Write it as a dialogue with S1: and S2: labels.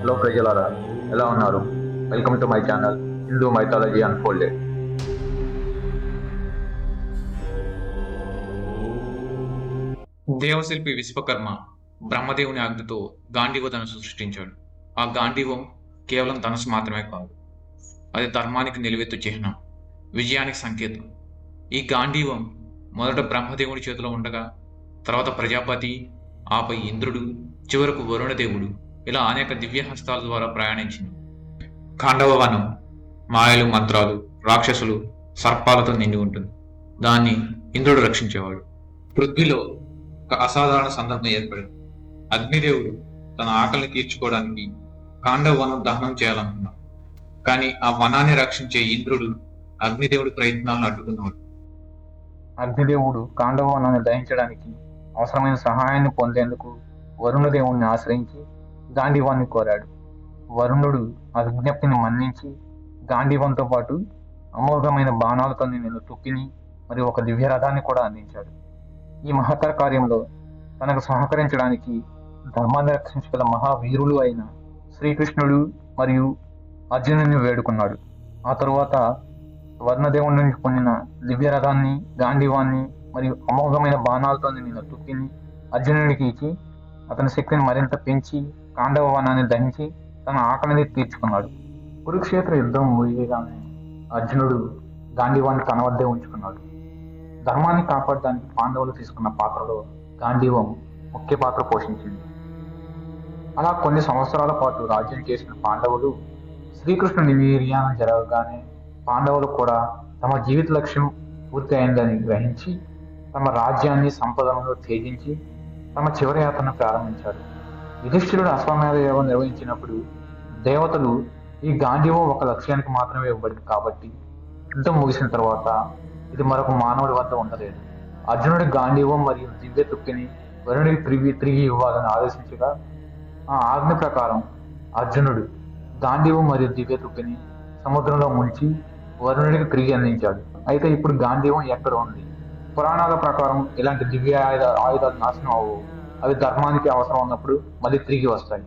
S1: Hello ప్రజలారా, ఎలా ఉన్నారు? Welcome to my channel Hindu mythology unfolded.
S2: దేవశిల్పి విశ్వకర్మ బ్రహ్మదేవుని ఆజ్ఞతో గాంధీవతను సృష్టించాడు. ఆ గాంధీవం కేవలం ధనుసు మాత్రమే కాదు, అది ధర్మానికి నిలువెత్తు చిహ్నం, విజయానికి సంకేతం. ఈ గాంధీవం మొదట బ్రహ్మదేవుడి చేతిలో ఉండగా, తర్వాత ప్రజాపతి, ఆపై ఇంద్రుడు, చివరకు వరుణదేవుడు, ఇలా అనేక దివ్య హస్తాల ద్వారా ప్రయాణించింది. ఖాండవ వనం మాయలు, మంత్రాలు, రాక్షసులు, సర్పాలతో నిండి ఉంటుంది. దాన్ని ఇంద్రుడు రక్షించేవాడు. పృథ్వీలో ఒక అసాధారణ సందర్భం ఏర్పడింది. అగ్నిదేవుడు తన ఆకలిని తీర్చుకోవడానికి ఖాండవ వనం దహనం చేయాలనుకున్నాడు. కానీ ఆ వనాన్ని రక్షించే ఇంద్రుడు అగ్నిదేవుడి ప్రయత్నాలను అడ్డుకున్నాడు.
S1: అగ్నిదేవుడు కాండవ వనాన్ని దహించడానికి అవసరమైన సహాయాన్ని పొందేందుకు వరుణదేవుణ్ణి ఆశ్రయించి గాంధీవాన్ని కోరాడు. వరుణుడు ఆ విజ్ఞప్తిని మన్నించి గాంధీవంతో పాటు అమోఘమైన బాణాలతో నిన్ను తుక్కిని మరియు ఒక దివ్యరథాన్ని కూడా అందించాడు. ఈ మహత్తర కార్యంలో తనకు సహకరించడానికి ధర్మాన్ని రక్షించగల మహావీరులు అయిన శ్రీకృష్ణుడు మరియు అర్జునుని వేడుకున్నాడు. ఆ తరువాత వర్ణదేవుడి నుంచి పొందిన దివ్యరథాన్ని, గాంధీవాన్ని మరియు అమోఘమైన బాణాలతో నిన్న తుక్కిని అర్జునుడికి ఇచ్చి అతని శక్తిని మరింత పెంచి కాండవ వనాన్ని దహించి తన ఆకలిని తీర్చుకున్నాడు. కురుక్షేత్ర యుద్ధం ముగియగానే అర్జునుడు గాంధీవాన్ని తన వద్దే ఉంచుకున్నాడు. ధర్మాన్ని కాపాడడానికి పాండవులు తీసుకున్న పాత్రలో గాంధీవం ముఖ్య పాత్ర పోషించింది. అలా కొన్ని సంవత్సరాల పాటు రాజ్యం చేసిన పాండవులు శ్రీకృష్ణుని నిర్యాణం జరగగానే పాండవులు కూడా తమ జీవిత లక్ష్యం పూర్తి అయిందని గ్రహించి తమ రాజ్యాన్ని, సంపదలను త్యజించి తమ చివరి యాత్రను ప్రారంభించారు. యుధిష్ఠిరుడు అశ్వమేధ యోగం నిర్వహించినప్పుడు దేవతలు ఈ గాంధీవం ఒక లక్ష్యానికి మాత్రమే ఇవ్వబడింది కాబట్టి యుద్ధం ముగిసిన తర్వాత ఇది మరొక మానవుడి వద్ద ఉండలేదు. అర్జునుడి గాంధీవం మరియు దివ్య తుక్కిని వరుణుడికి తిరిగి ఇవ్వాలని ఆదేశించగా ఆ ఆజ్ఞ ప్రకారం అర్జునుడు గాంధీవం మరియు దివ్య తుక్కిని సముద్రంలో ముంచి వరుణుడికి తిరిగి అందించాడు. అయితే ఇప్పుడు గాంధీవం ఎక్కడ ఉంది? పురాణాల ప్రకారం ఇలాంటి దివ్య ఆయుధాలు నాశనం అవ్వవు. అవి ధర్మానికి అవసరం ఉన్నప్పుడు మళ్ళీ తిరిగి వస్తాయి.